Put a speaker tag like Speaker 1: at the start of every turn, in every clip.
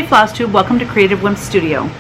Speaker 1: Hey Flosstube, welcome to Creative Wimp Studio.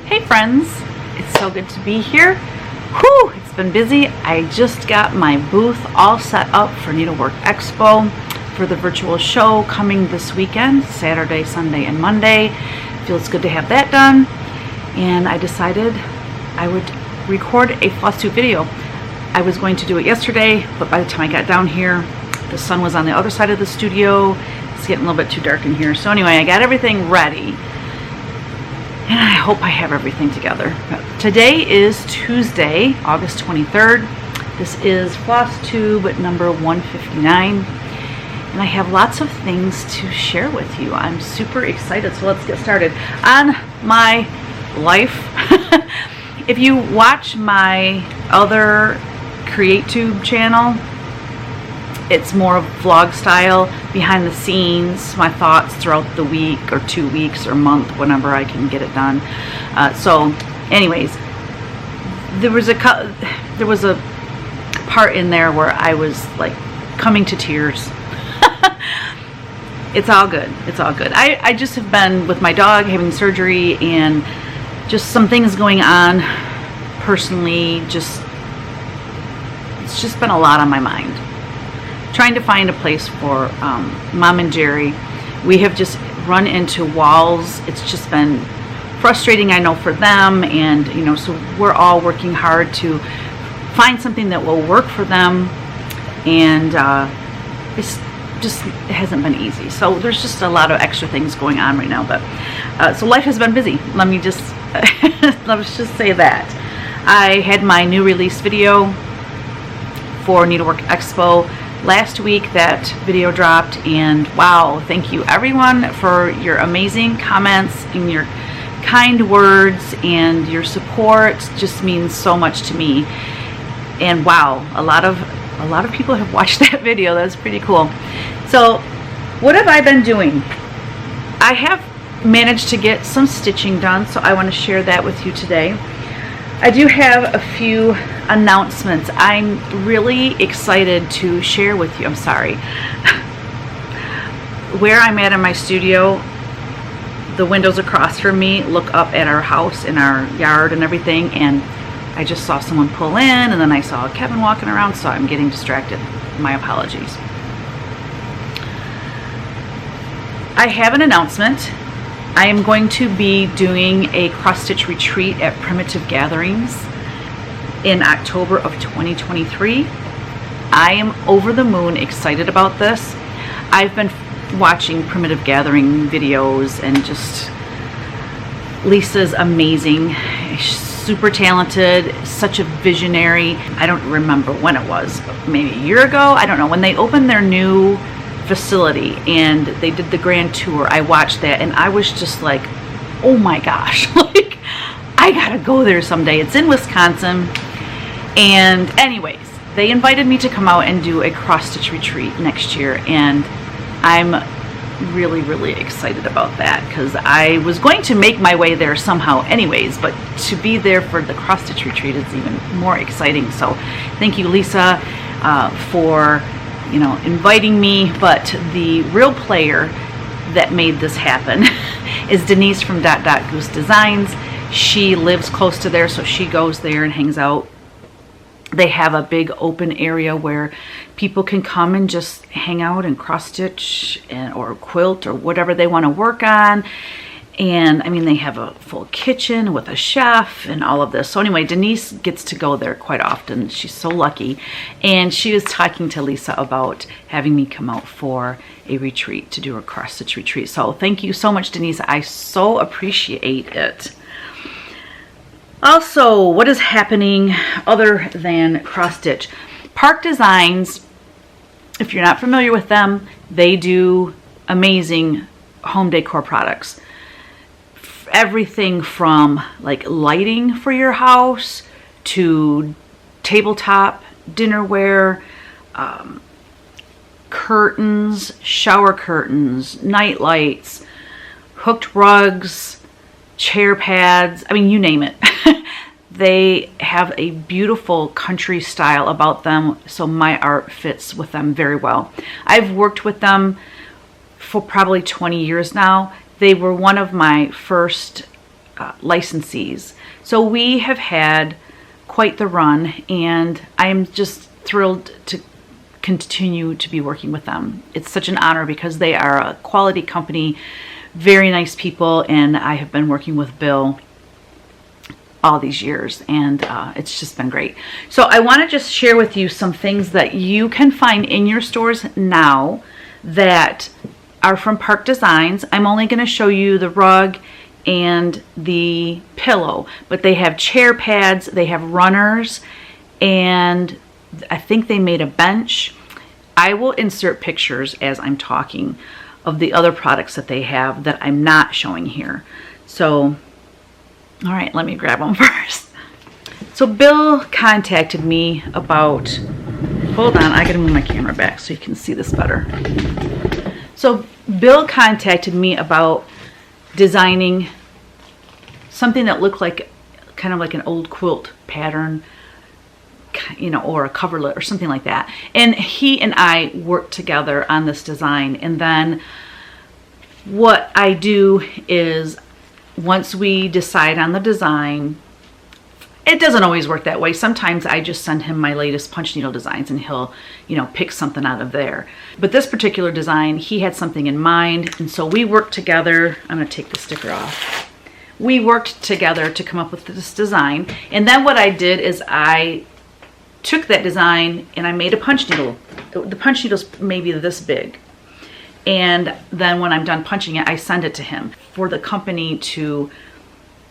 Speaker 1: Hey friends, it's so good to be here. Whew, it's been busy. I just got my booth all set up for Needlework Expo for the virtual show coming this weekend, Saturday, Sunday, and Monday. Feels good to have that done. And I decided I would record a Flosstube video. I was going to do it yesterday, but by the time I got down here, the sun was on the other side of the studio. It's getting a little bit too dark in here. So anyway, I got everything ready. And I hope I have everything together. Today is Tuesday, August 23rd. This is Flosstube number 159. And I have lots of things to share with you. I'm super excited, so let's get started. On my life, if you watch my other CreateTube channel, it's more of vlog style, behind the scenes, my thoughts throughout the week or 2 weeks or month, whenever I can get it done. So anyways, there was a part in there where I was like coming to tears. It's all good. It's all good. I just have been with my dog having surgery and just some things going on personally. It's just been a lot on my mind. Trying to find a place for Mom and Jerry. We have just run into walls. It's just been frustrating, I know, for them, and so we're all working hard to find something that will work for them, and it hasn't been easy. So there's just a lot of extra things going on right now, but so life has been busy. Let's just say that. I had my new release video for Needlework Expo last week. That video dropped, and wow, thank you everyone for your amazing comments and your kind words, and your support just means so much to me. And wow, a lot of people have watched that video. That's pretty cool. So what have I been doing? I have managed to get some stitching done, so I want to share that with you today. I do have a few announcements I'm really excited to share with you. I'm sorry. Where I'm at in my studio, the windows across from me look up at our house and our yard and everything, and I just saw someone pull in, and then I saw Kevin walking around, so I'm getting distracted. My apologies. I have an announcement. I am going to be doing a cross-stitch retreat at Primitive Gatherings in October of 2023. I am over the moon excited about this. I've been watching Primitive Gathering videos, and just Lisa's amazing. She's super talented, such a visionary. I don't remember when it was, but maybe a year ago. I don't know. When they opened their new facility and they did the grand tour, I watched that and I was just like, oh my gosh, like I gotta go there someday. It's in Wisconsin. And anyways, they invited me to come out and do a cross-stitch retreat next year, and I'm really excited about that, because I was going to make my way there somehow anyways, but to be there for the cross-stitch retreat is even more exciting. So thank you, Lisa, for inviting me. But the real player that made this happen is Denise from Goose Designs. She lives close to there, so she goes there and hangs out. They have a big open area where people can come and just hang out and cross stitch or quilt or whatever they want to work on. And I mean, they have a full kitchen with a chef and all of this. So anyway, Denise gets to go there quite often. She's so lucky. And she was talking to Lisa about having me come out for a retreat, to do a cross stitch retreat. So thank you so much, Denise. I so appreciate it. Also, what is happening other than cross stitch? Park Designs, if you're not familiar with them, they do amazing home decor products. Everything from like lighting for your house to tabletop dinnerware, curtains, shower curtains, night lights, hooked rugs, chair pads, I mean, you name it. They have a beautiful country style about them, so my art fits with them very well. I've worked with them for probably 20 years now. They were one of my first licensees. So we have had quite the run, and I'm just thrilled to continue to be working with them. It's such an honor because they are a quality company, very nice people, and I have been working with Bill all these years, and it's just been great. So I want to just share with you some things that you can find in your stores now that are from Park Designs. I'm only going to show you the rug and the pillow, but they have chair pads, they have runners, and I think they made a bench. I will insert pictures as I'm talking of the other products that they have that I'm not showing here. So all right, let me grab them first. So Bill contacted me about, hold on, I gotta move my camera back so you can see this better. So Bill contacted me about designing something that looked like kind of like an old quilt pattern, you know, or a coverlet or something like that. And he and I worked together on this design. And then what I do is, once we decide on the design, it doesn't always work that way. Sometimes I just send him my latest punch needle designs and he'll, you know, pick something out of there. But this particular design, he had something in mind, and so we worked together. I'm going to take the sticker off. We worked together to come up with this design, and then what I did is I took that design and I made a punch needle. The punch needle's maybe this big. And then when I'm done punching it, I send it to him for the company to,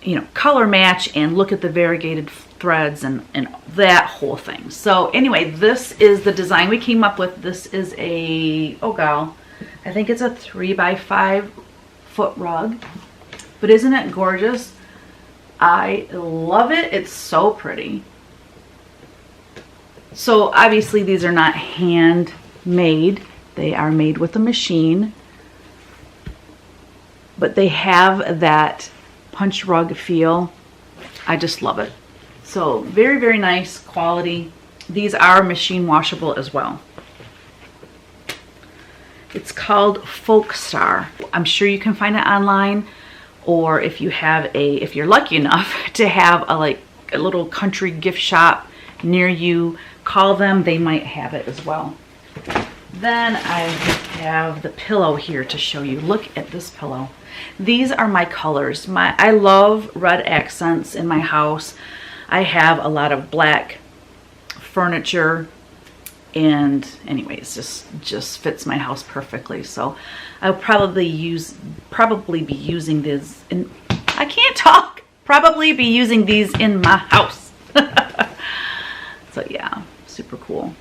Speaker 1: you know, color match and look at the variegated threads and that whole thing. So anyway, this is the design we came up with. This is a, oh gal, I think it's a 3x5 foot rug. But isn't it gorgeous? I love it. It's so pretty. So obviously these are not handmade. They are made with a machine, but they have that punch rug feel. I just love it. So very, very nice quality. These are machine washable as well. It's called Folk Star. I'm sure you can find it online, or if you have if you're lucky enough to have a little country gift shop near you, call them. They might have it as well. Then I have the pillow here to show you. Look at this pillow. These are my colors. I love red accents in my house. I have a lot of black furniture, and anyways, just fits my house perfectly. So I'll probably be using this in, I can't talk. Probably be using these in my house. So yeah, super cool.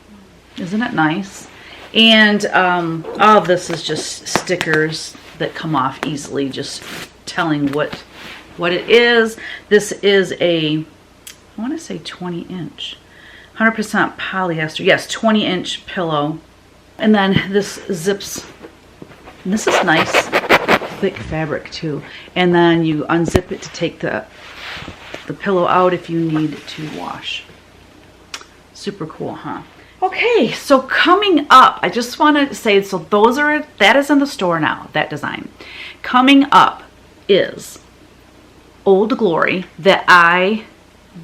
Speaker 1: Isn't it nice? And all of this is just stickers that come off easily, just telling what it is. This is a, I want to say 20-inch, 100% polyester. Yes, 20-inch pillow. And then this zips. And this is nice, thick fabric too. And then you unzip it to take the pillow out if you need to wash. Super cool, huh? Okay, so coming up, I just want to say, so that is in the store now, that design. Coming up is Old Glory that I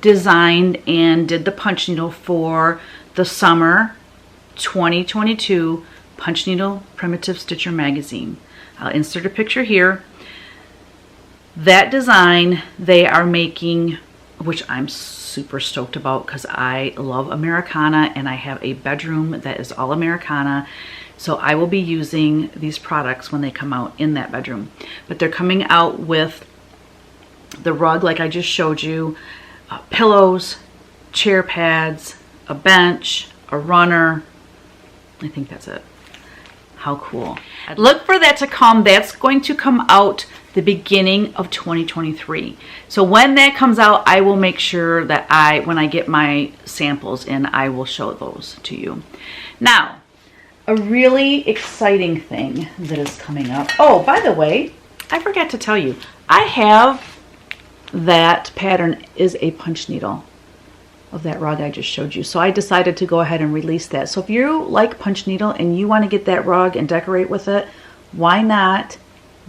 Speaker 1: designed and did the punch needle for the summer 2022 Punch Needle Primitive Stitcher magazine. I'll insert a picture here. That design they are making, which I'm super stoked about because I love Americana and I have a bedroom that is all Americana. So I will be using these products when they come out in that bedroom. But they're coming out with the rug like I just showed you, pillows, chair pads, a bench, a runner. I think that's it. How cool. Look for that to come. That's going to come out the beginning of 2023. So when that comes out, I will make sure that when I get my samples in, I will show those to you. Now, a really exciting thing that is coming up. Oh, by the way, I forgot to tell you, I have that pattern is a punch needle of that rug I just showed you. So I decided to go ahead and release that. So if you like punch needle and you want to get that rug and decorate with it, why not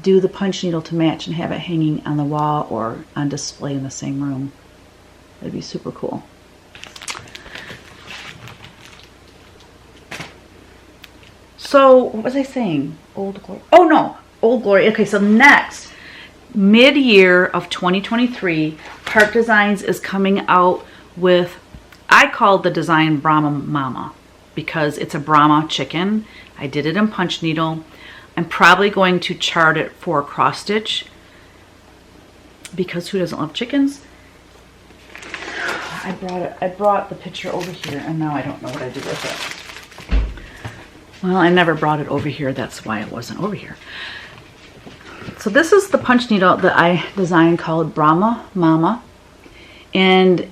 Speaker 1: do the punch needle to match and have it hanging on the wall or on display in the same room? That'd be super cool. So what was I saying? Old Glory. Oh no, Old Glory. Okay, so next, mid-year of 2023, Park Designs is coming out with, I called the design Brahma Mama because it's a Brahma chicken. I did it in punch needle. I'm probably going to chart it for cross stitch because who doesn't love chickens? I brought the picture over here and now I don't know what I did with it. Well, I never brought it over here. That's why it wasn't over here. So this is the punch needle that I designed called Brahma Mama. And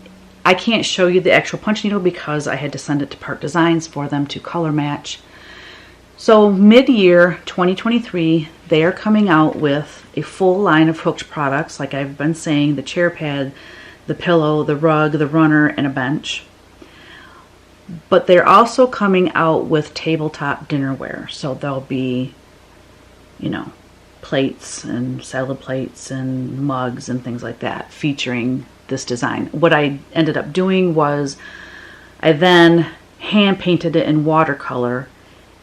Speaker 1: I can't show you the actual punch needle because I had to send it to Park Designs for them to color match. So mid-year 2023, they are coming out with a full line of hooked products, like I've been saying, the chair pad, the pillow, the rug, the runner, and a bench. But they're also coming out with tabletop dinnerware. So there'll be, you know, plates and salad plates and mugs and things like that featuring this design. What I ended up doing was I then hand painted it in watercolor,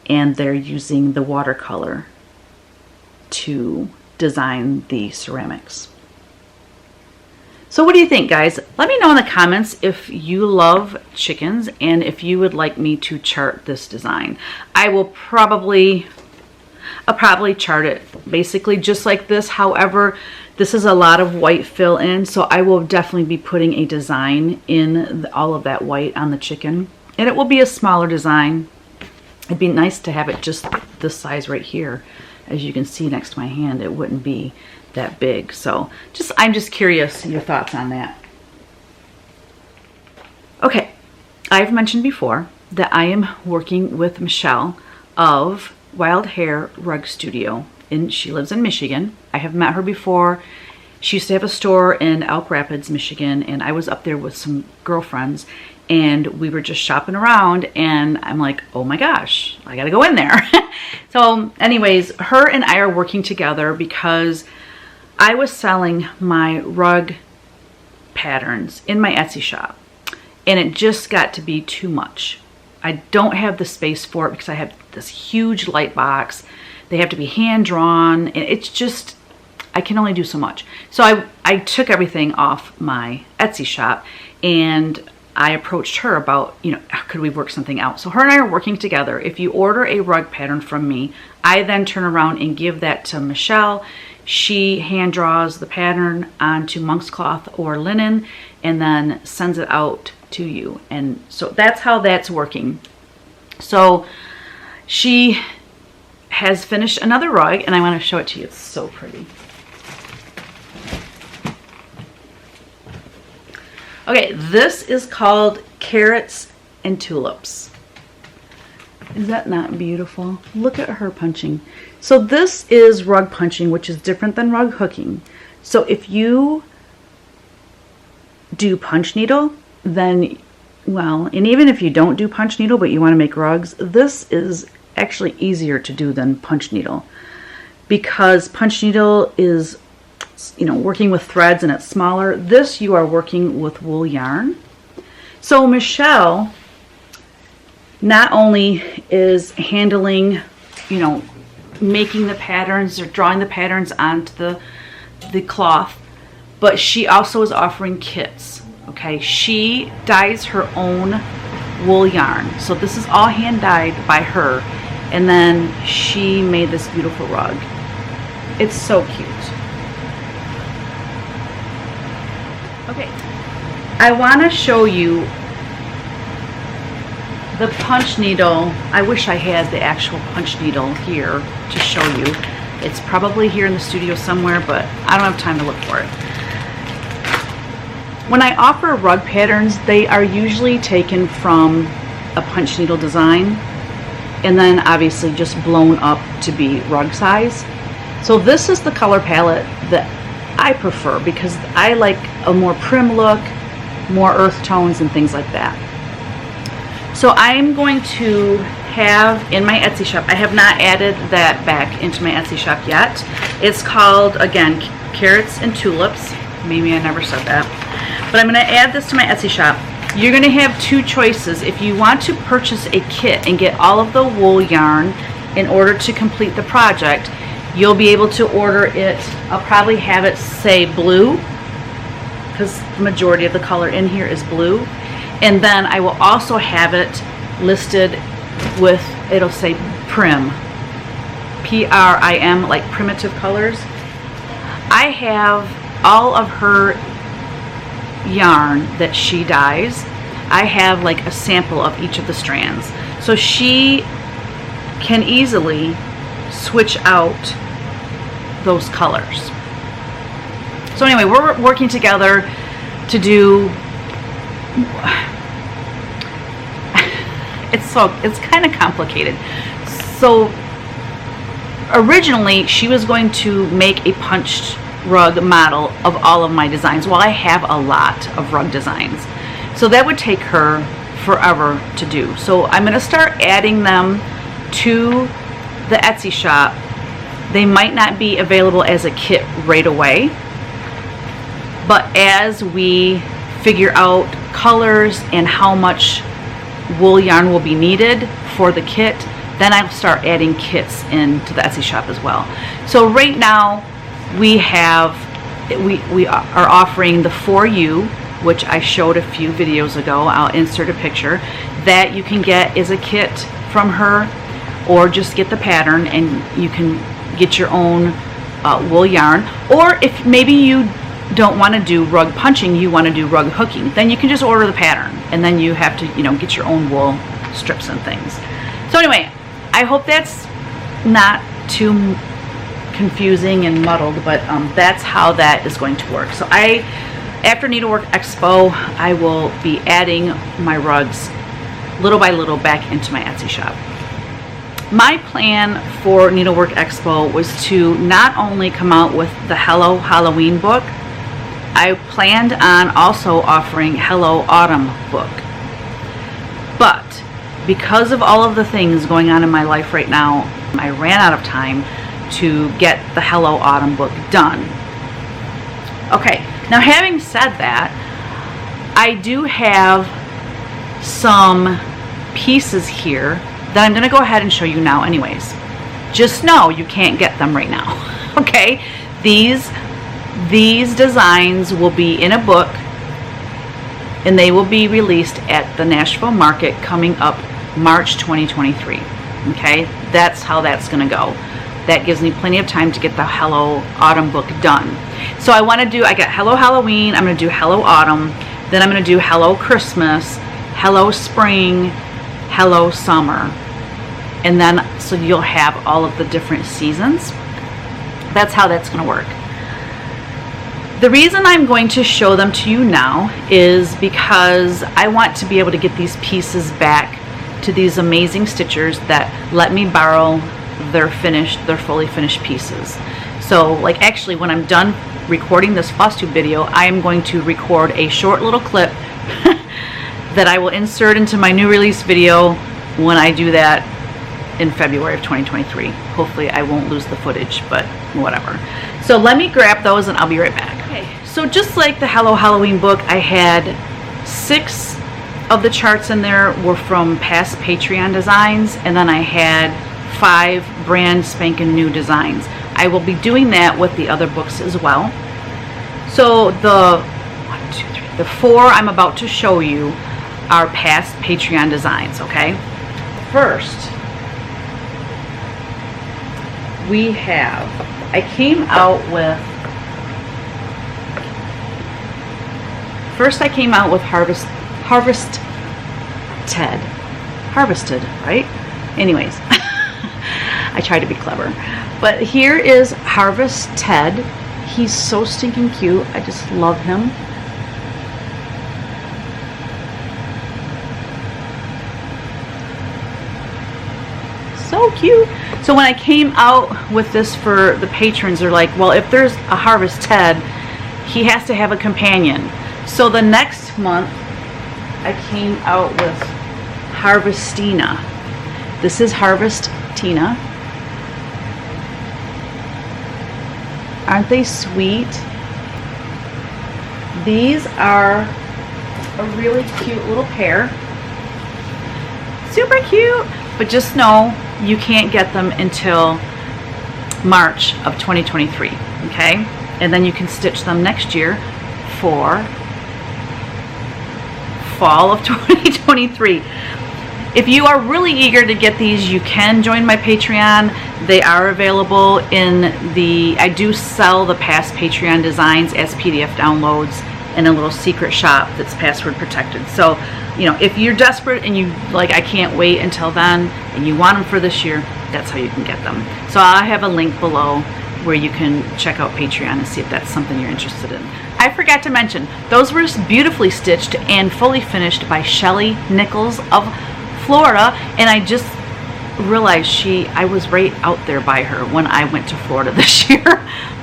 Speaker 1: and they're using the watercolor to design the ceramics. So what do you think, guys? Let me know in the comments if you love chickens and if you would like me to chart this design. I'll probably chart it basically just like this. However, this is a lot of white fill in, so I will definitely be putting a design in all of that white on the chicken. And it will be a smaller design. It'd be nice to have it just this size right here. As you can see next to my hand, it wouldn't be that big. So I'm just curious your thoughts on that. Okay, I've mentioned before that I am working with Michelle of Wild Hair Rug Studio. She lives in Michigan. I have met her before. She used to have a store in Elk Rapids, Michigan, and I was up there with some girlfriends and we were just shopping around and I'm like, oh my gosh, I gotta go in there. So anyways, her and I are working together because I was selling my rug patterns in my Etsy shop and it just got to be too much. I don't have the space for it because I have this huge light box. They have to be hand drawn and it's just, I can only do so much. So I took everything off my Etsy shop and I approached her about, you know, could we work something out? So her and I are working together. If you order a rug pattern from me, I then turn around and give that to Michelle. She hand draws the pattern onto monk's cloth or linen and then sends it out to you. And so that's how that's working. So she has finished another rug and I want to show it to you. It's so pretty. Okay, this is called Carrots and Tulips. Is that not beautiful? Look at her punching. So this is rug punching, which is different than rug hooking. So if you do punch needle, then, well, and even if you don't do punch needle, but you want to make rugs, this is actually easier to do than punch needle because punch needle is, you know, working with threads and it's smaller. This you are working with wool yarn. So Michelle not only is handling, you know, making the patterns or drawing the patterns onto the cloth, but she also is offering kits. Okay, she dyes her own wool yarn. So this is all hand dyed by her and then she made this beautiful rug. It's so cute. Okay, I want to show you the punch needle, I wish I had the actual punch needle here to show you. It's probably here in the studio somewhere, but I don't have time to look for it. When I offer rug patterns, they are usually taken from a punch needle design and then obviously just blown up to be rug size. So this is the color palette that I prefer because I like a more prim look, more earth tones and things like that. So I'm going to have in my Etsy shop, I have not added that back into my Etsy shop yet. It's called, again, Carrots and Tulips. Maybe I never said that. But I'm going to add this to my Etsy shop. You're going to have two choices. If you want to purchase a kit and get all of the wool yarn in order to complete the project, you'll be able to order it. I'll probably have it say blue because the majority of the color in here is blue. And then I will also have it listed with, it'll say Prim, P-R-I-M, like primitive colors. I have all of her yarn that she dyes. I have like a sample of each of the strands. So she can easily switch out those colors. So anyway, we're working together to do, it's kind of complicated. So originally she was going to make a punched rug model of all of my designs. Well, I have a lot of rug designs, so that would take her forever to do. So I'm going to start adding them to the Etsy shop. They might not be available as a kit right away, but as we figure out colors and how much wool yarn will be needed for the kit, then I'll start adding kits into the Etsy shop as well. So right now we are offering the For You, which I showed a few videos ago. I'll insert a picture that you can get as a kit from her, or just get the pattern and you can get your own wool yarn. Or if maybe you don't want to do rug punching, you want to do rug hooking, then you can just order the pattern and then you have to, you know, get your own wool strips and things. So anyway, I hope that's not too confusing and muddled, but that's how that is going to work. So after Needlework Expo, I will be adding my rugs little by little back into my Etsy shop. My plan for Needlework Expo was to not only come out with the Hello Halloween book, I planned on also offering Hello Autumn book. But because of all of the things going on in my life right now, I ran out of time to get the Hello Autumn book done. Okay, now having said that, I do have some pieces here that I'm going to go ahead and show you now anyways. Just know you can't get them right now. Okay, these designs will be in a book and they will be released at the Nashville Market coming up March 2023. Okay, that's how that's going to go. That gives me plenty of time to get the Hello Autumn book done. So I got Hello Halloween, I'm going to do Hello Autumn, then I'm going to do Hello Christmas, Hello Spring, Hello Summer. And then, so you'll have all of the different seasons. That's how that's going to work. The reason I'm going to show them to you now is because I want to be able to get these pieces back to these amazing stitchers that let me borrow their fully finished pieces. So like actually when I'm done recording this Flosstube video, I am going to record a short little clip that I will insert into my new release video when I do that in February of 2023. Hopefully I won't lose the footage, but whatever. So let me grab those and I'll be right back. Okay, so just like the Hello Halloween book, I had 6 of the charts in there were from past Patreon designs, and then I had 5 brand spanking new designs. I will be doing that with the other books as well. So the 4 I'm about to show you are past Patreon designs, okay? First, we have, I came out with Harvest Ted. harvested, right? Anyways, I try to be clever. But here is Harvest Ted. He's so stinking cute. I just love him. So cute. So when I came out with this for the patrons, they're like, well, if there's a Harvest Ted, he has to have a companion. So the next month, I came out with Harvestina. This is Harvestina. Aren't they sweet? These are a really cute little pair. Super cute. But just know you can't get them until March of 2023. Okay? And then you can stitch them next year for fall of 2023. If you are really eager to get these, you can join my Patreon. They are available in the, I do sell the past Patreon designs as PDF downloads in a little secret shop that's password protected. So, you know, if you're desperate and you like, I can't wait until then, and you want them for this year, that's how you can get them. So I have a link below where you can check out Patreon and see if that's something you're interested in. I forgot to mention, those were beautifully stitched and fully finished by Shelly Nichols of Florida, and I just realized I was right out there by her when I went to Florida this year.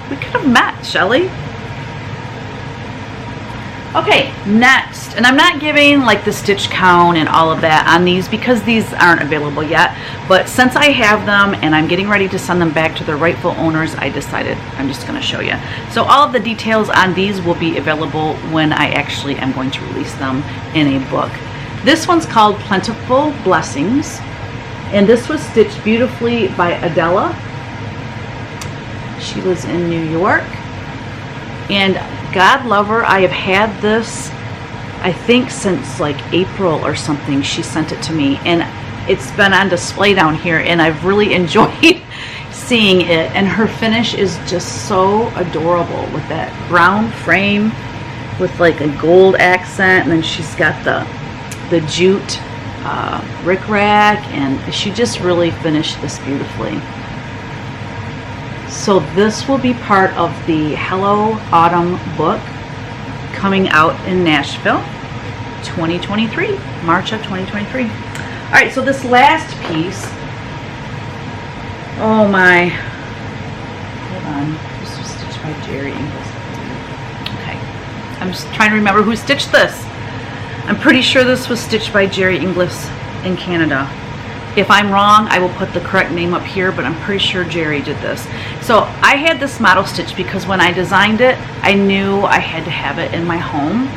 Speaker 1: We could have met, Shelly. Okay, next, and I'm not giving like the stitch count and all of that on these because these aren't available yet, but since I have them and I'm getting ready to send them back to their rightful owners, I decided I'm just going to show you. So all of the details on these will be available when I actually am going to release them in a book. This one's called Plentiful Blessings, and this was stitched beautifully by Adela. She was in New York, and God love her, I have had this, I think since like April or something. She sent it to me, and it's been on display down here, and I've really enjoyed seeing it, and her finish is just so adorable with that brown frame with like a gold accent, and then she's got the jute rickrack, and she just really finished this beautifully. So this will be part of the Hello Autumn book coming out in Nashville 2023, March of 2023. All right, so this last piece, oh my, hold on, this was stitched by Jerry Inglis. Okay, I'm just trying to remember who stitched this. I'm pretty sure this was stitched by Jerry Inglis in Canada. If I'm wrong, I will put the correct name up here, but I'm pretty sure Jerry did this. So I had this model stitch because when I designed it, I knew I had to have it in my home.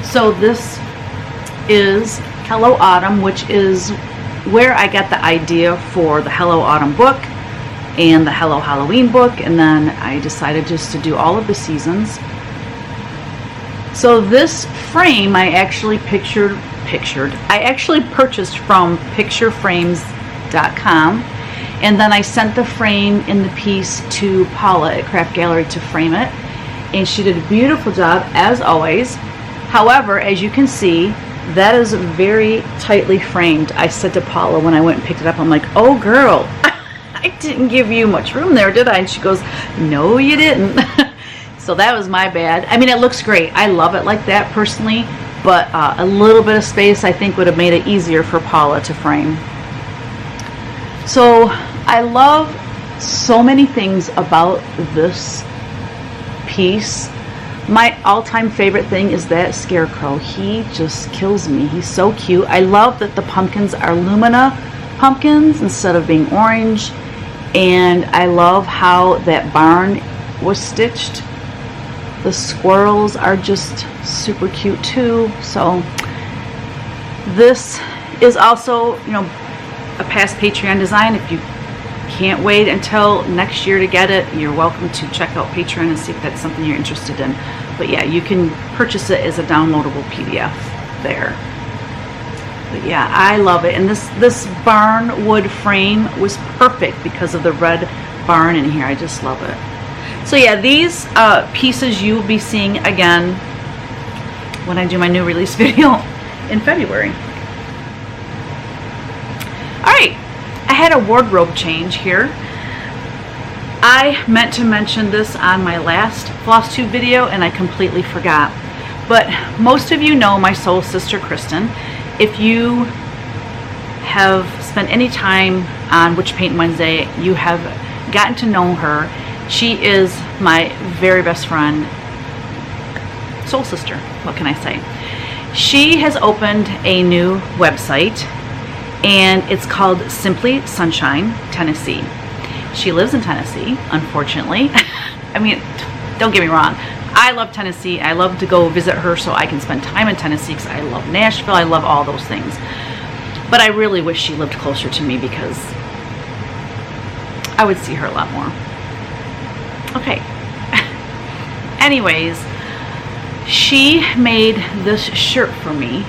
Speaker 1: So this is Hello Autumn, which is where I got the idea for the Hello Autumn book and the Hello Halloween book, and then I decided just to do all of the seasons. So this frame I actually I actually purchased from pictureframes.com, and then I sent the frame in the piece to Paula at Craft Gallery to frame it, and she did a beautiful job as always. However, as you can see, that is very tightly framed. I said to Paula when I went and picked it up, I'm like, oh girl, I didn't give you much room there, did I? And she goes, no you didn't. So that was my bad. I mean, it looks great. I love it like that personally, but a little bit of space I think would have made it easier for Paula to frame. So I love so many things about this piece. My all-time favorite thing is that scarecrow. He just kills me. He's so cute. I love that the pumpkins are Lumina pumpkins instead of being orange, and I love how that barn was stitched. The squirrels are just super cute too. So this is also, you know, a past Patreon design. If you can't wait until next year to get it, you're welcome to check out Patreon and see if that's something you're interested in. But yeah, you can purchase it as a downloadable PDF there. But yeah, I love it. And this barn wood frame was perfect because of the red barn in here. I just love it. So yeah, these pieces you will be seeing again when I do my new release video in February. right, I had a wardrobe change here. I meant to mention this on my last Flosstube video and I completely forgot. But most of you know my soul sister Kristin. If you have spent any time on Witch Paint Wednesday, you have gotten to know her. She is my very best friend, soul sister, what can I say? She has opened a new website and it's called Simply Sunshine, Tennessee. She lives in Tennessee, unfortunately. I mean, don't get me wrong. I love Tennessee. I love to go visit her so I can spend time in Tennessee because I love Nashville. I love all those things. But I really wish she lived closer to me because I would see her a lot more. Okay. Anyways, she made this shirt for me.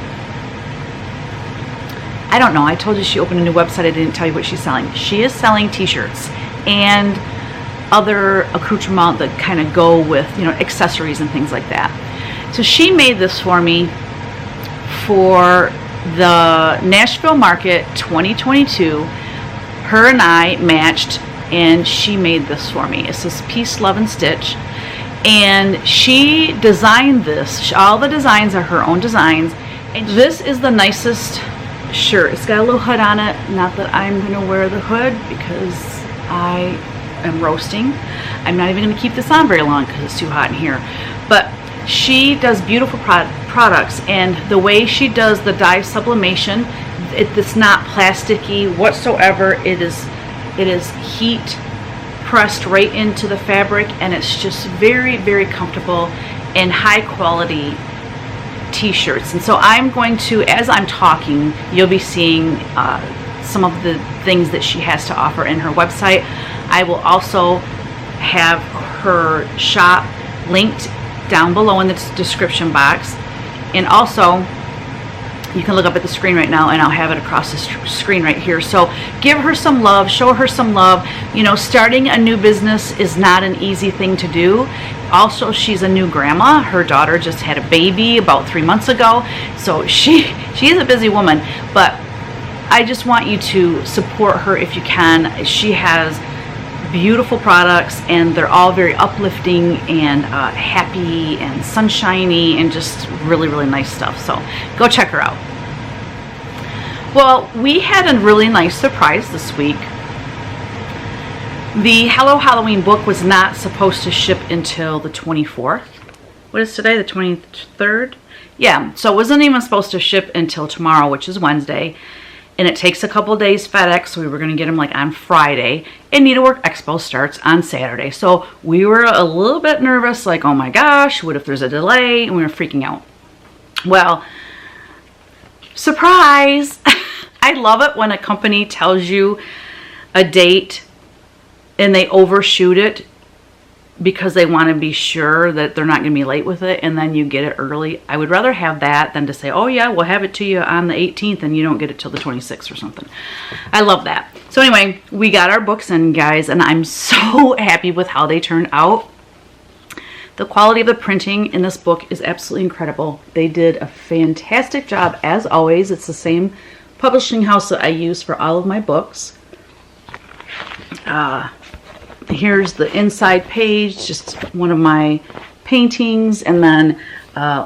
Speaker 1: I don't know. I told you she opened a new website. I didn't tell you what she's selling. She is selling t-shirts and other accoutrements that kind of go with, you know, accessories and things like that. So she made this for me for the Nashville Market 2022. Her and I matched and she made this for me. It says Peace, Love, and Stitch. And she designed this. All the designs are her own designs. And this is the nicest shirt. It's got a little hood on it. Not that I'm going to wear the hood because I am roasting. I'm not even going to keep this on very long because it's too hot in here. But she does beautiful products, and the way she does the dye sublimation, it's not plasticky whatsoever. It is heat pressed right into the fabric, and it's just very, very comfortable and high quality t-shirts. And so I'm going to, as I'm talking, you'll be seeing some of the things that she has to offer in her website. I will also have her shop linked down below in the description box, and also you can look up at the screen right now and I'll have it across the screen right here. So give her some love, show her some love. You know, starting a new business is not an easy thing to do. Also, she's a new grandma. Her daughter just had a baby about 3 months ago. So she is a busy woman, but I just want you to support her if you can. She has beautiful products and they're all very uplifting and happy and sunshiny and just really, really nice stuff. So go check her out. Well, we had a really nice surprise this week. The Hello Halloween book was not supposed to ship until the 24th. What is today? The 23rd? Yeah, so it wasn't even supposed to ship until tomorrow, which is Wednesday. And it takes a couple days FedEx, so we were going to get them like on Friday. And Needlework Expo starts on Saturday. So we were a little bit nervous, like, oh my gosh, what if there's a delay? And we were freaking out. Well, surprise! I love it when a company tells you a date and they overshoot it because they want to be sure that they're not going to be late with it, and then you get it early. I would rather have that than to say, oh yeah, we'll have it to you on the 18th and you don't get it till the 26th or something. I love that. So anyway, we got our books in, guys, and I'm so happy with how they turned out. The quality of the printing in this book is absolutely incredible. They did a fantastic job, as always. It's the same publishing house that I use for all of my books. Here's the inside page, just one of my paintings, and then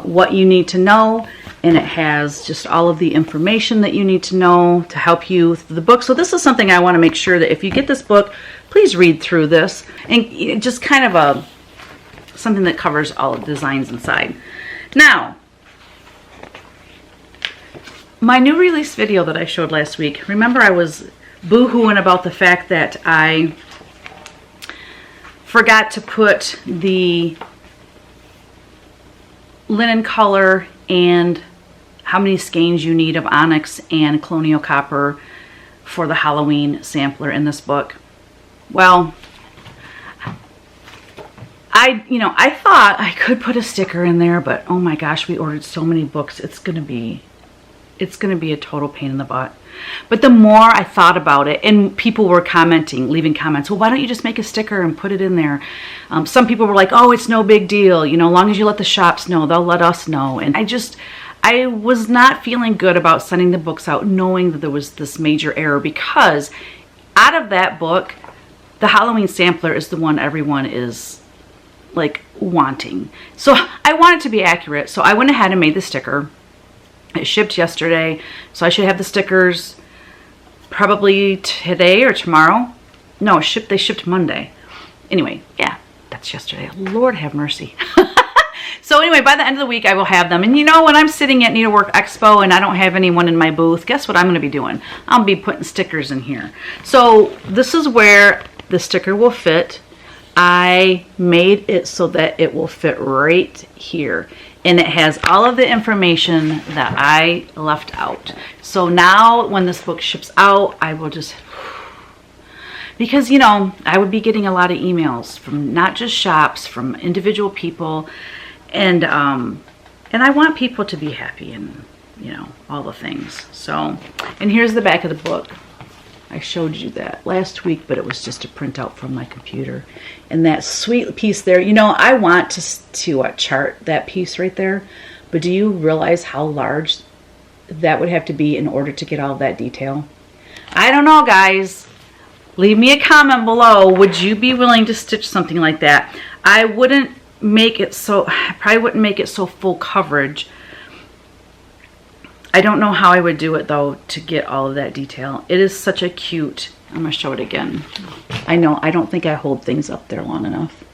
Speaker 1: what you need to know, and it has just all of the information that you need to know to help you through the book. So this is something I want to make sure that if you get this book, please read through this, and just kind of something that covers all the designs inside. Now, my new release video that I showed last week, remember I was boo-hooing about the fact that I forgot to put the linen color and how many skeins you need of onyx and colonial copper for the Halloween sampler in this book. Well, I thought I could put a sticker in there, but oh my gosh, we ordered so many books. It's gonna be a total pain in the butt. But the more I thought about it, and people were leaving comments, well, why don't you just make a sticker and put it in there? Some people were like, oh, it's no big deal. You know, as long as you let the shops know, they'll let us know. And I was not feeling good about sending the books out knowing that there was this major error, because out of that book, the Halloween sampler is the one everyone is like wanting. So I want it to be accurate. So I went ahead and made the sticker. It shipped yesterday. So I should have the stickers probably today or tomorrow. No, they shipped Monday. Anyway, yeah, that's yesterday. Lord have mercy. So anyway, by the end of the week, I will have them. And you know, when I'm sitting at Needlework Expo and I don't have anyone in my booth, guess what I'm going to be doing? I'll be putting stickers in here. So this is where the sticker will fit. I made it so that it will fit right here. And it has all of the information that I left out. So now when this book ships out, I will just... Because, you know, I would be getting a lot of emails from not just shops, from individual people. And I want people to be happy and, you know, all the things. So, and here's the back of the book. I showed you that last week, but it was just a printout from my computer. And that sweet piece there, you know, I want to chart that piece right there. But do you realize how large that would have to be in order to get all that detail? I don't know, guys. Leave me a comment below. Would you be willing to stitch something like that? I wouldn't make it so, I probably wouldn't make it so full coverage. I don't know how I would do it though to get all of that detail. It is such a cute, I'm gonna show it again. I know, I don't think I hold things up there long enough.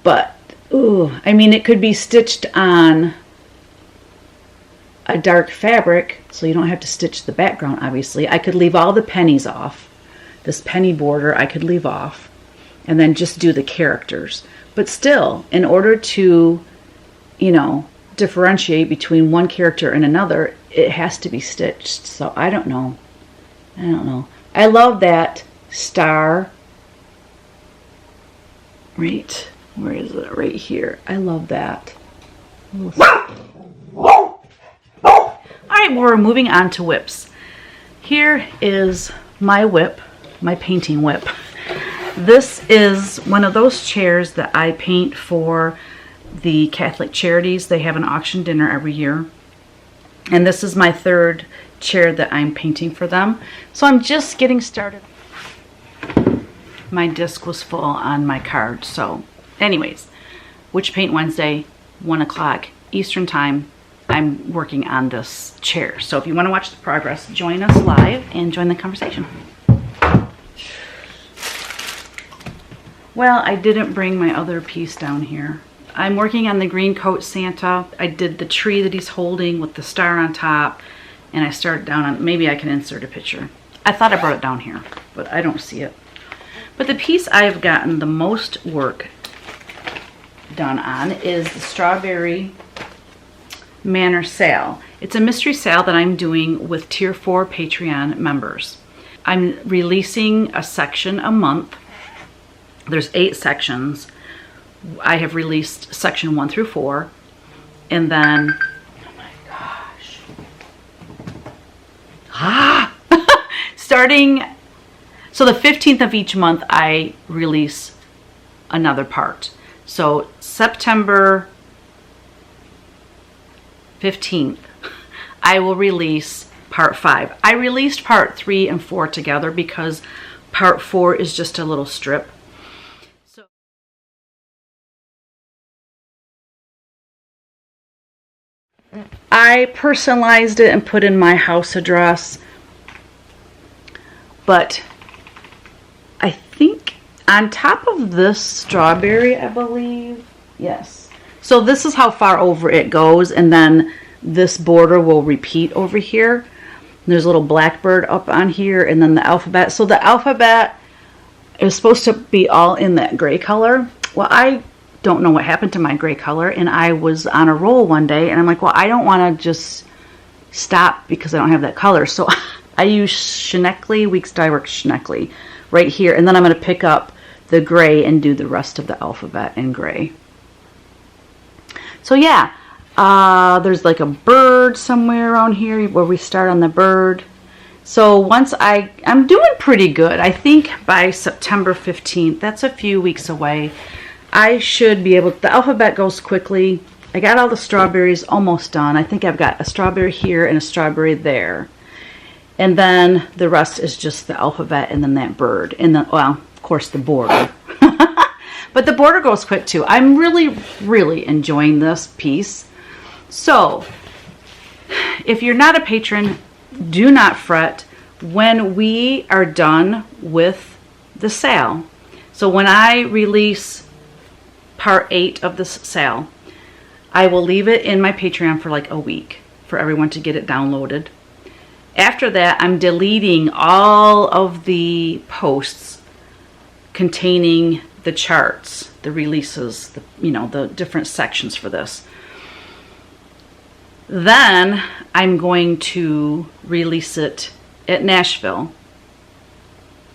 Speaker 1: But, ooh, I mean, it could be stitched on a dark fabric, so you don't have to stitch the background, obviously. I could leave all the pennies off. This penny border I could leave off, and then just do the characters. But still, in order to, you know, differentiate between one character and another, it has to be stitched. So I don't know. I don't know. I love that star. Right, where is it? Right here. I love that. All right, well, we're moving on to whips. Here is my whip, my painting whip. This is one of those chairs that I paint for the Catholic Charities. They have an auction dinner every year. And this is my third chair that I'm painting for them. So I'm just getting started. My disc was full on my card. So anyways, Witch Paint Wednesday, 1 o'clock Eastern Time. I'm working on this chair. So if you want to watch the progress, join us live and join the conversation. Well, I didn't bring my other piece down here. I'm working on the green coat Santa. I did the tree that he's holding with the star on top, and I started down on, maybe I can insert a picture. I thought I brought it down here, but I don't see it. But the piece I've gotten the most work done on is the Strawberry Manor sale. It's a mystery sale that I'm doing with Tier 4 Patreon members. I'm releasing a section a month. There's 8 sections. I have released section 1 through 4. And then, oh my gosh. Starting, so the 15th of each month, I release another part. So September 15th, I will release part 5. I released part 3 and 4 together because part 4 is just a little strip. So I personalized it and put in my house address, but I think on top of this strawberry, I believe, yes. So this is how far over it goes, and then this border will repeat over here. There's a little blackbird up on here, and then the alphabet. So the alphabet is supposed to be all in that gray color. Well, I don't know what happened to my gray color, and I was on a roll one day, and I'm like, well, I don't want to just stop because I don't have that color. So I use Scheneckley, Weeks Dye Works Schenecley right here, and then I'm going to pick up the gray and do the rest of the alphabet in gray. So yeah, there's like a bird somewhere around here where we start on the bird. So once I'm doing pretty good. I think by September 15th, that's a few weeks away, I should be able, the alphabet goes quickly. I got all the strawberries almost done. I think I've got a strawberry here and a strawberry there. And then the rest is just the alphabet and then that bird. And then, well, of course, the border. But the border goes quick too. I'm really, really enjoying this piece. So, if you're not a patron, do not fret. When we are done with the sale, so when I release part 8 of this sale, I will leave it in my Patreon for like a week for everyone to get it downloaded. After that, I'm deleting all of the posts containing the charts, the releases, the different sections for this. Then I'm going to release it at Nashville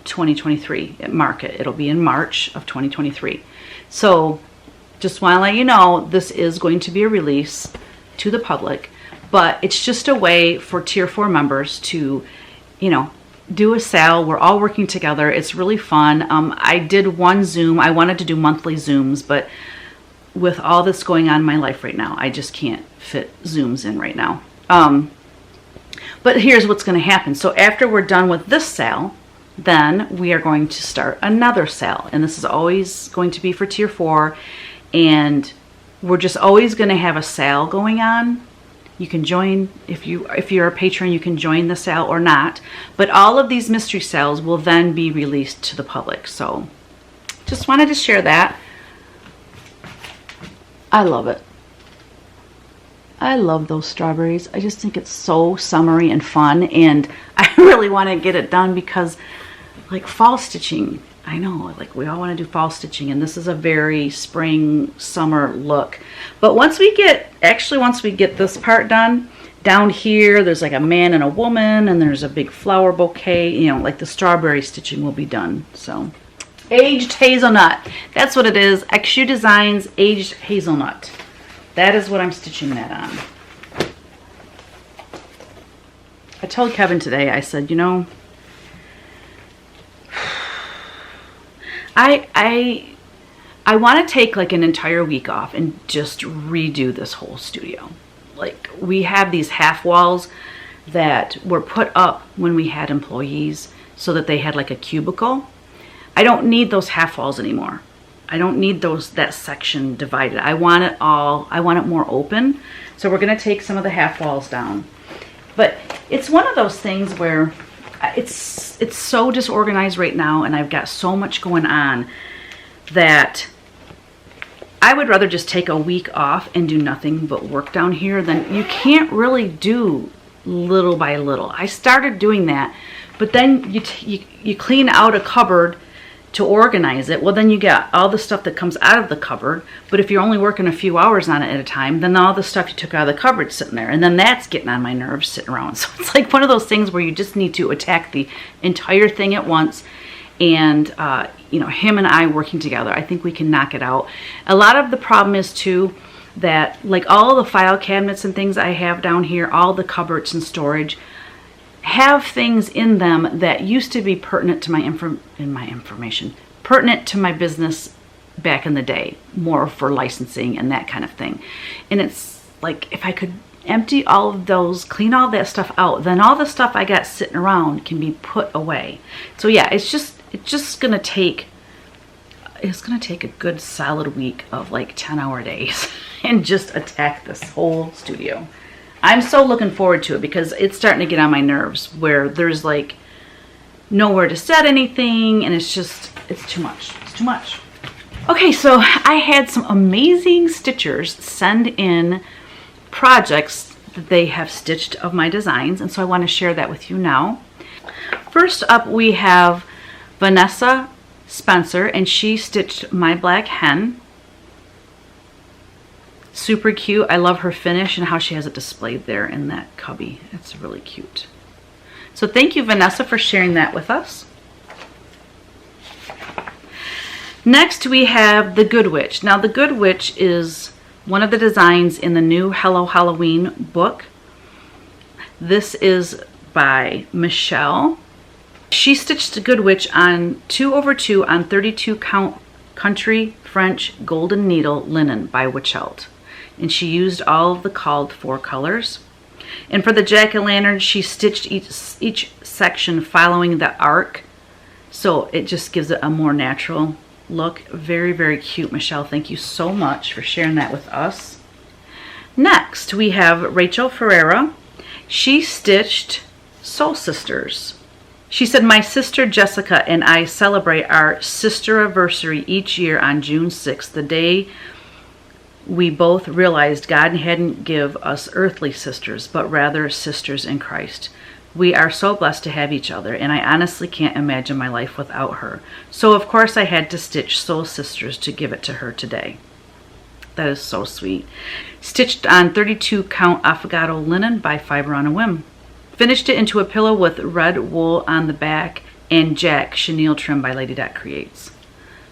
Speaker 1: 2023 at Market. It'll be in March of 2023. So just want to let you know, this is going to be a release to the public, but it's just a way for Tier 4 members to, do a sale. We're all working together. It's really fun. I did one Zoom. I wanted to do monthly Zooms, but with all that's going on in my life right now, I just can't fit Zooms in right now. But here's what's going to happen. So after we're done with this sale, then we are going to start another sale. And this is always going to be for Tier 4. And we're just always going to have a sale going on. You can join, if you're a patron, you can join the sale or not. But all of these mystery sales will then be released to the public. So just wanted to share that. I love it. I love those strawberries. I just think it's so summery and fun, and I really want to get it done because, like, fall stitching, I know, like, we all want to do fall stitching, and this is a very spring, summer look. But once we get this part done, down here, there's like a man and a woman, and there's a big flower bouquet, like the strawberry stitching will be done. So, aged hazelnut. That's what it is. XU Designs Aged Hazelnut. That is what I'm stitching that on. I told Kevin today, I said, I want to take like an entire week off and just redo this whole studio. Like, we have these half walls that were put up when we had employees so that they had like a cubicle. I don't need those half walls anymore. I don't need that section divided. I want it more open. So we're going to take some of the half walls down. But it's one of those things where it's so disorganized right now, and I've got so much going on that I would rather just take a week off and do nothing but work down here. Than you can't really do little by little. I started doing that, but then you clean out a cupboard to organize it. Well, then you get all the stuff that comes out of the cupboard, but if you're only working a few hours on it at a time, then all the stuff you took out of the cupboard sitting there, and then that's getting on my nerves sitting around. So it's like one of those things where you just need to attack the entire thing at once. And him and I working together, I think we can knock it out. A lot of the problem is too that, like, all the file cabinets and things I have down here, all the cupboards and storage, have things in them that used to be pertinent to pertinent to my business back in the day, more for licensing and that kind of thing. And it's like, if I could empty all of those, clean all that stuff out, then all the stuff I got sitting around can be put away. So yeah, it's just gonna take a good solid week of like 10-hour days and just attack this whole studio. I'm so looking forward to it because it's starting to get on my nerves where there's like nowhere to set anything, and it's too much. It's too much. Okay, so I had some amazing stitchers send in projects that they have stitched of my designs, and so I want to share that with you now. First up, we have Vanessa Spencer, and she stitched My Black Hen. Super cute. I love her finish and how she has it displayed there in that cubby. It's really cute. So thank you, Vanessa, for sharing that with us. Next, we have the Good Witch. Now, the Good Witch is one of the designs in the new Hello Halloween book. This is by Michelle. She stitched the Good Witch on 2/2 on 32 count country French golden needle linen by Witchelt. and she used all of the called for colors. And for the jack-o'-lantern, she stitched each section following the arc, so it just gives it a more natural look. Very, very cute, Michelle. Thank you so much for sharing that with us. Next, we have Rachel Ferreira. She stitched Soul Sisters. She said, my sister Jessica and I celebrate our sister anniversary each year on June 6th, the day we both realized God hadn't give us earthly sisters, but rather sisters in Christ. We are so blessed to have each other, and I honestly can't imagine my life without her. So of course I had to stitch Soul Sisters to give it to her today. That is so sweet. Stitched on 32 count affogato linen by Fiber on a Whim. Finished it into a pillow with red wool on the back and Jack chenille trim by Lady Dot Creates.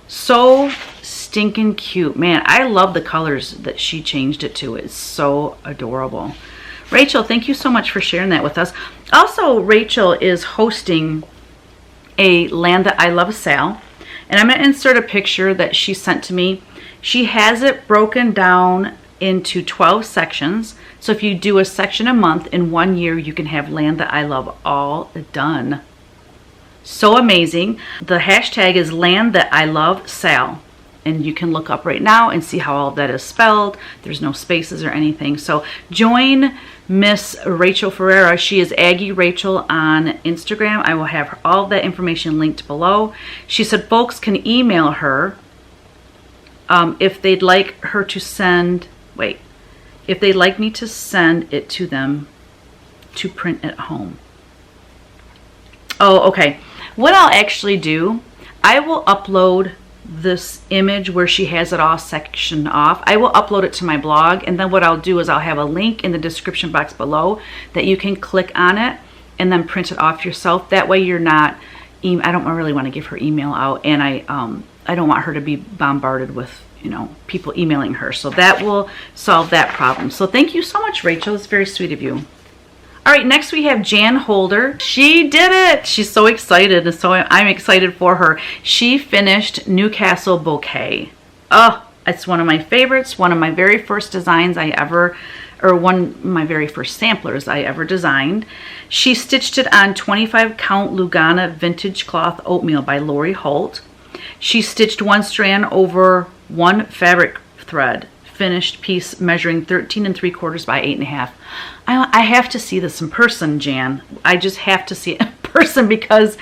Speaker 1: So stinking cute. Man, I love the colors that she changed it to. It's so adorable. Rachel, thank you so much for sharing that with us. Also, Rachel is hosting a Land That I Love sale, and I'm going to insert a picture that she sent to me. She has it broken down into 12 sections. So if you do a section a month in 1 year, you can have Land That I Love all done. So amazing. The hashtag is Land That I Love Sale. And you can look up right now and see how all of that is spelled. There's no spaces or anything. So join Miss Rachel Ferreira. She is Aggie Rachel on Instagram. I will have all of that information linked below. She said folks can email her if they'd like her to send, if they'd like me to send it to them to print at home. Oh, okay. What I'll actually do, I will upload this image where she has it all sectioned off. I will upload it to my blog, and then what I'll do is I'll have a link in the description box below that you can click on it and then print it off yourself. That way you're not, I don't really want to give her email out, and I don't want her to be bombarded with, people emailing her. So that will solve that problem. So thank you so much, Rachel. It's very sweet of you. All right, next we have Jan Holder. She did it. She's so excited, and so I'm excited for her. She finished Newcastle Bouquet. Oh, it's one of my favorites, one of my very first designs I ever, or one of my very first samplers I ever designed. She stitched it on 25 count Lugana vintage cloth oatmeal by Lori Holt. She stitched one strand over one fabric thread. Finished piece measuring 13 3/4 by 8 1/2. I have to see this in person, Jan. I just have to see it in person because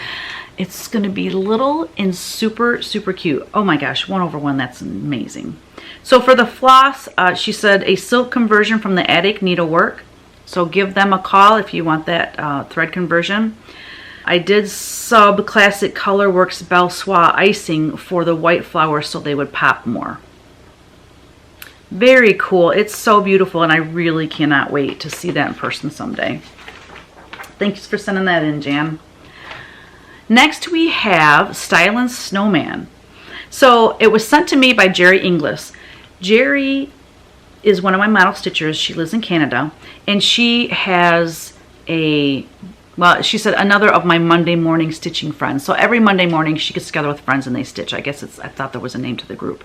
Speaker 1: it's going to be little and super, super cute. Oh my gosh, 1 over 1, that's amazing. So for the floss, she said a silk conversion from the Attic Needlework. So give them a call if you want that thread conversion. I did sub Classic Colorworks Belle Soie icing for the white flowers so they would pop more. Very cool. It's so beautiful, and I really cannot wait to see that in person someday. Thanks for sending that in, Jan. Next we have Stylin' Snowman. So it was sent to me by Jerry Inglis. Jerry is one of my model stitchers. She lives in Canada, and she has she said another of my Monday morning stitching friends. So every Monday morning she gets together with friends and they stitch. I guess I thought there was a name to the group.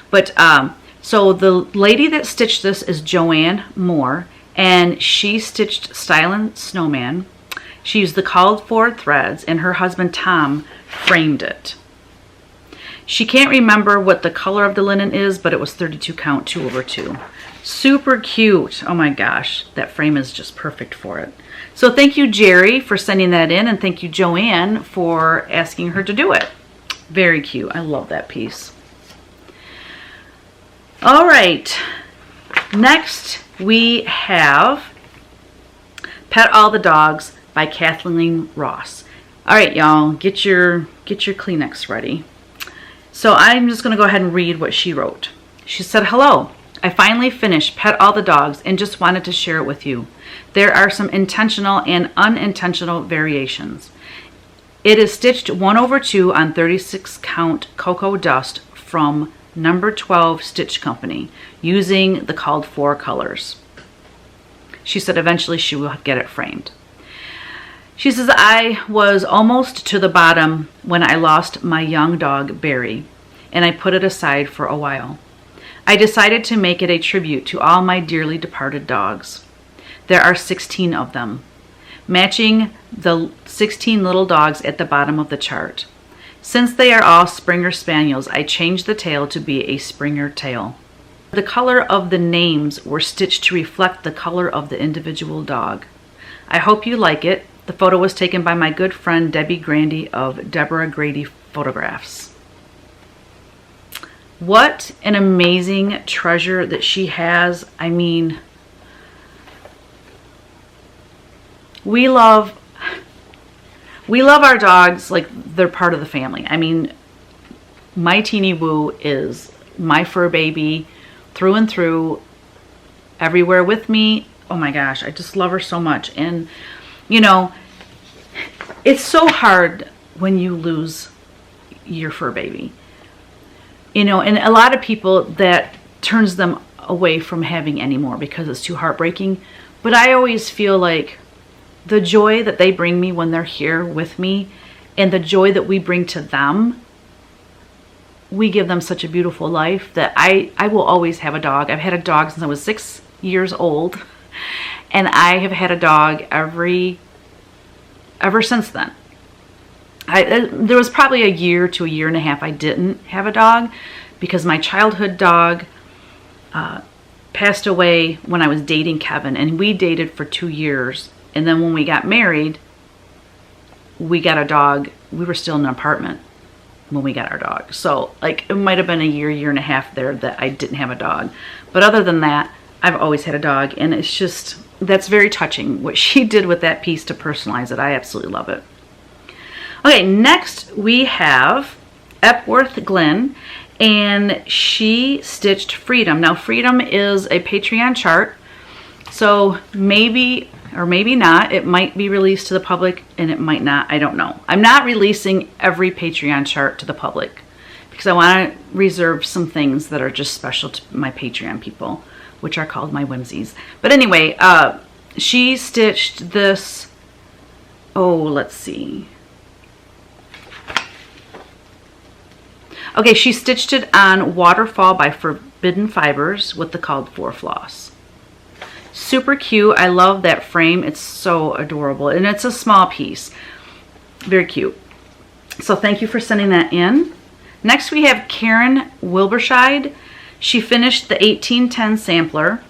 Speaker 1: But so the lady that stitched this is Joanne Moore, and she stitched Stylin' Snowman. She used the called for threads, and her husband Tom framed it. She can't remember what the color of the linen is, but it was 32 count 2 over 2. Super cute. Oh my gosh, that frame is just perfect for it. So thank you, Jerry, for sending that in, and thank you, Joanne, for asking her to do it. Very cute. I love that piece. All right, next we have Pet All the Dogs by Kathleen Ross. All right, y'all, get your Kleenex ready. So I'm just going to go ahead and read what she wrote. She said, hello, I finally finished Pet All the Dogs and just wanted to share it with you. There are some intentional and unintentional variations. It is stitched 1 over 2 on 36 count Cocoa Dust from number 12 Stitch Company using the called for colors. She said eventually she will get it framed. She says, I was almost to the bottom when I lost my young dog Barry, and I put it aside for a while. I decided to make it a tribute to all my dearly departed dogs. There are 16 of them, matching the 16 little dogs at the bottom of the chart. Since they are all Springer Spaniels, I changed the tail to be a Springer tail. The color of the names were stitched to reflect the color of the individual dog. I hope you like it. The photo was taken by my good friend Debbie Grandy of Deborah Grady Photographs. What an amazing treasure that she has. I mean, we love our dogs like they're part of the family. I mean, my Teeny Woo is my fur baby through and through, everywhere with me. Oh my gosh, I just love her so much. And you know, it's so hard when you lose your fur baby. You know, and a lot of people, that turns them away from having any more because it's too heartbreaking. But I always feel like the joy that they bring me when they're here with me, and the joy that we bring to them, we give them such a beautiful life that I will always have a dog. I've had a dog since I was 6 years old, and I have had a dog ever since then. There was probably a year to a year and a half I didn't have a dog because my childhood dog passed away when I was dating Kevin, and we dated for 2 years. And then when we got married, we got a dog. We were still in an apartment when we got our dog. So like it might have been a year and a half there that I didn't have a dog. But other than that, I've always had a dog, and it's just, that's very touching what she did with that piece to personalize it. I absolutely love it. Okay, next we have Epworth Glenn, and she stitched Freedom. Now Freedom is a Patreon chart, so maybe or maybe not, it might be released to the public and it might not, I don't know. I'm not releasing every Patreon chart to the public because I want to reserve some things that are just special to my Patreon people, which are called my whimsies. But anyway, she stitched this, oh, let's see. Okay, she stitched it on Waterfall by Forbidden Fibers with the called for floss. Super cute. I love that frame. It's so adorable, and it's a small piece. Very cute. So thank you for sending that in. Next we have Karen Wilberscheid. She finished the 1810 sampler.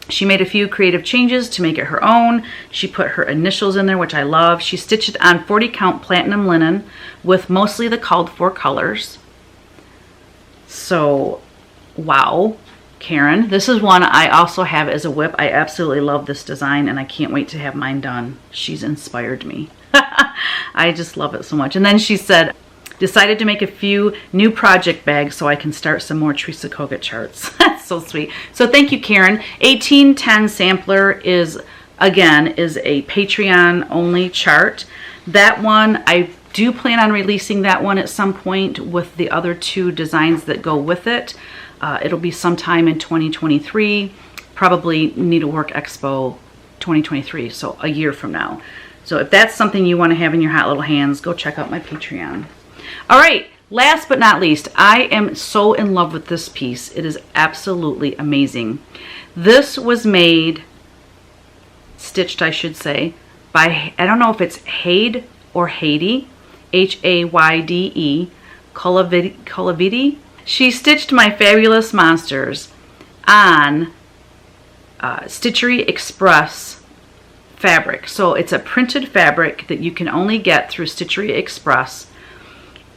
Speaker 1: She made a few creative changes to make it her own. She put her initials in there, which I love. She stitched it on 40 count platinum linen with mostly the called for colors. So, wow, Karen. This is one I also have as a whip. I absolutely love this design, and I can't wait to have mine done. She's inspired me. I just love it so much. And then she said, decided to make a few new project bags so I can start some more Teresa Kogut charts. That's so sweet. So thank you, Karen. 1810 sampler is, again, is a Patreon only chart. That one, I do plan on releasing that one at some point with the other two designs that go with it. It'll be sometime in 2023, probably Needlework Expo 2023, so a year from now. So if that's something you want to have in your hot little hands, go check out my Patreon. All right, last but not least, I am so in love with this piece. It is absolutely amazing. This was made, stitched I should say, by, I don't know if it's Hayde or Haydee, Hayde, Colavidi. She stitched my fabulous monsters on Stitchery Express fabric. So it's a printed fabric that you can only get through Stitchery Express.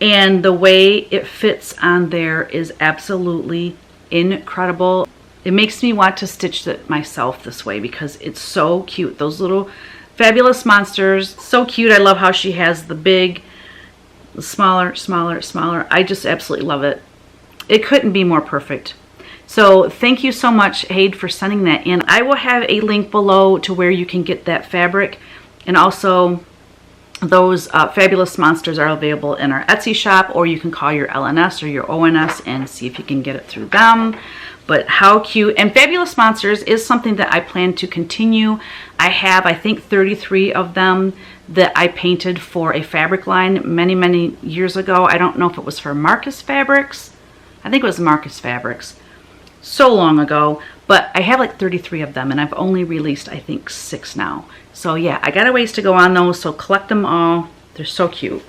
Speaker 1: And the way it fits on there is absolutely incredible. It makes me want to stitch it myself this way because it's so cute. Those little fabulous monsters, so cute. I love how she has the big, the smaller. I just absolutely love it. It couldn't be more perfect. So thank you so much, Hayde, for sending that in. I will have a link below to where you can get that fabric, and also those fabulous monsters are available in our Etsy shop, or you can call your LNS or your ONS and see if you can get it through them. But how cute. And Fabulous Monsters is something that I plan to continue. I have, I think, 33 of them that I painted for a fabric line many years ago. I don't know if it was for Marcus Fabrics. I think it was Marcus Fabrics. so long ago, but I have like 33 of them and I've only released I think 6 now. So yeah, I got a ways to go on those, so collect them all. They're so cute.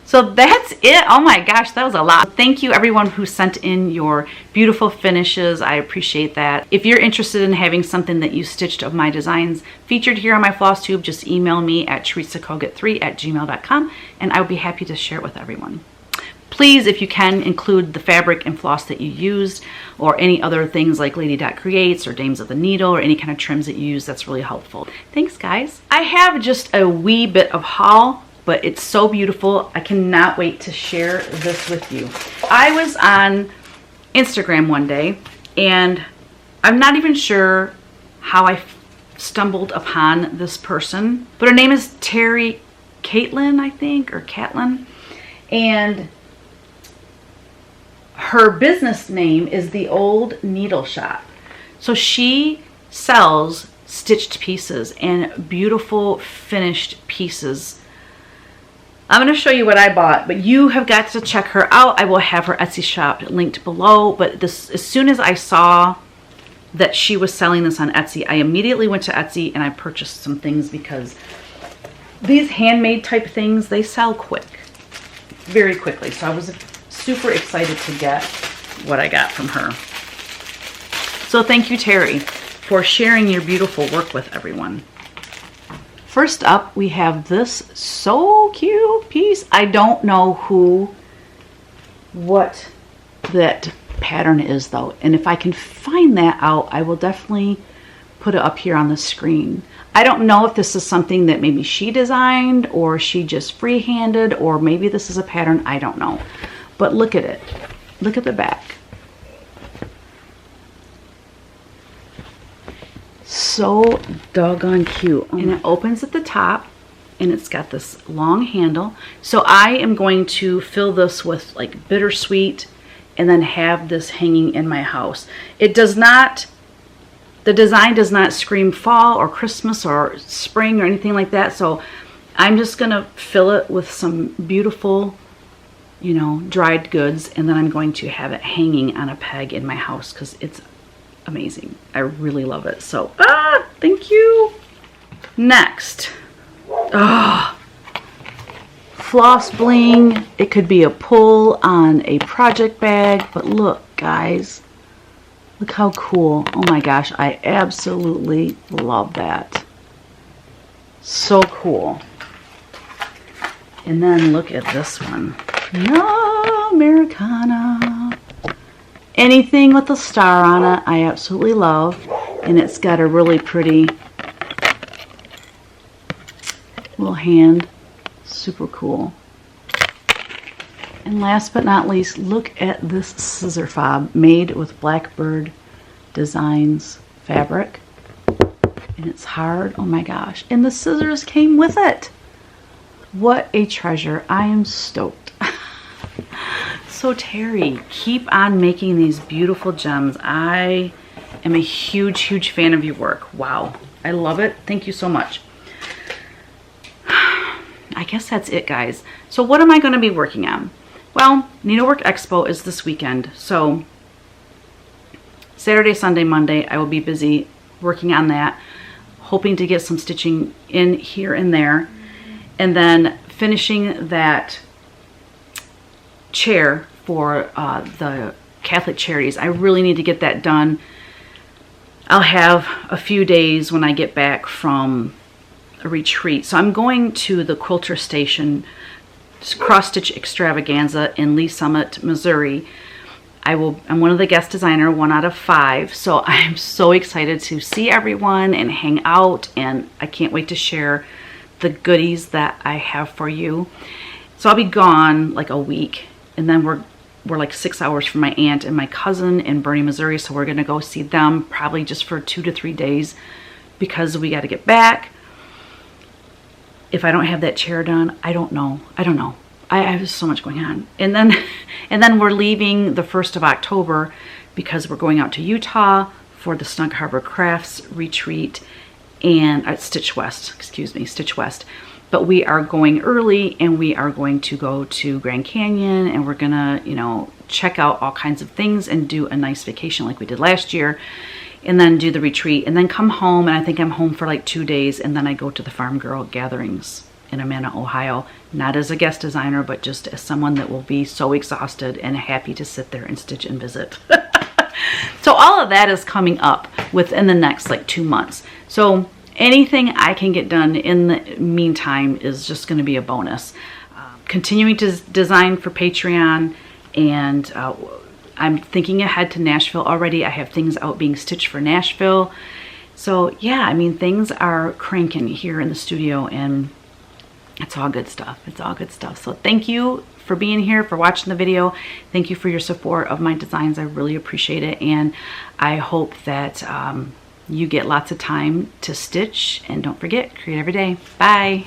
Speaker 1: So that's it. Oh my gosh, that was a lot. Thank you everyone who sent in your beautiful finishes. I appreciate that. If you're interested in having something that you stitched of my designs featured here on my Flosstube, just email me at teresakogut3@gmail.com and I'll be happy to share it with everyone. Please, if you can, include the fabric and floss that you used or any other things like Lady Dot Creates or Dames of the Needle or any kind of trims that you use. That's really helpful. Thanks, guys. I have just a wee bit of haul, but it's so beautiful. I cannot wait to share this with you. I was on Instagram one day, and I'm not even sure how I stumbled upon this person, but her name is Terri, Catlin, I think, or Catlin, and her business name is The Old Needle Shop. So she sells stitched pieces and beautiful finished pieces. I'm going to show you what I bought, but you have got to check her out. I will have her Etsy shop linked below, but this, as soon as I saw that she was selling this on Etsy, I immediately went to Etsy and I purchased some things because these handmade type things, they sell quick, very quickly. So I was super excited to get what I got from her. So thank you, Terri, for sharing your beautiful work with everyone. First up, we have this so cute piece. I don't know what that pattern is though, and if I can find that out, I will definitely put it up here on the screen. I don't know if this is something that maybe she designed or she just freehanded, or maybe this is a pattern, I don't know. But look at it. Look at the back. So doggone cute. And it opens at the top and it's got this long handle. So I am going to fill this with like bittersweet and then have this hanging in my house. It does not, the design does not scream fall or Christmas or spring or anything like that. So I'm just gonna fill it with some beautiful, you know, dried goods, and then I'm going to have it hanging on a peg in my house because it's amazing. I really love it. So, thank you. Next, floss bling. It could be a pull on a project bag, but look, guys, look how cool. Oh my gosh, I absolutely love that. So cool. And then look at this one. No, Americana. Anything with a star on it, I absolutely love. And it's got a really pretty little hand. Super cool. And last but not least, look at this scissor fob made with Blackbird Designs fabric. And it's hard. Oh my gosh. And the scissors came with it. What a treasure. I am stoked. So Terri, keep on making these beautiful gems. I am a huge, huge fan of your work. Wow. I love it. Thank you so much. I guess that's it, guys. So what am I going to be working on? Well, Needlework Expo is this weekend. So Saturday, Sunday, Monday, I will be busy working on that, hoping to get some stitching in here and there. And then finishing that chair for the Catholic Charities. I really need to get that done. I'll have a few days when I get back from a retreat. So I'm going to the Quilter Station Cross Stitch Extravaganza in Lee Summit, Missouri. I'm one of the guest designer, 1 out of 5. So I'm so excited to see everyone and hang out, and I can't wait to share the goodies that I have for you. So I'll be gone like a week, and then we're like 6 hours from my aunt and my cousin in Bernie, Missouri. So we're gonna go see them probably just for 2 to 3 days because we got to get back. If I don't have that chair done, I don't know. I have so much going on. And then we're leaving the 1st of October because we're going out to Utah for the Snug Harbor Crafts retreat and Stitch West, but we are going early and we are going to go to Grand Canyon, and we're gonna, you know, check out all kinds of things and do a nice vacation like we did last year, and then do the retreat, and then come home. And I think I'm home for like 2 days, and then I go to the Farm Girl gatherings in Amana, Ohio, not as a guest designer, but just as someone that will be so exhausted and happy to sit there and stitch and visit. So all of that is coming up within the next like 2 months. So anything I can get done in the meantime is just going to be a bonus. Continuing to design for Patreon, and I'm thinking ahead to Nashville already. I have things out being stitched for Nashville. So yeah, I mean, things are cranking here in the studio, and it's all good stuff. It's all good stuff. So thank you for being here, for watching the video. Thank you for your support of my designs. I really appreciate it. And I hope that you get lots of time to stitch. And don't forget, create every day. Bye.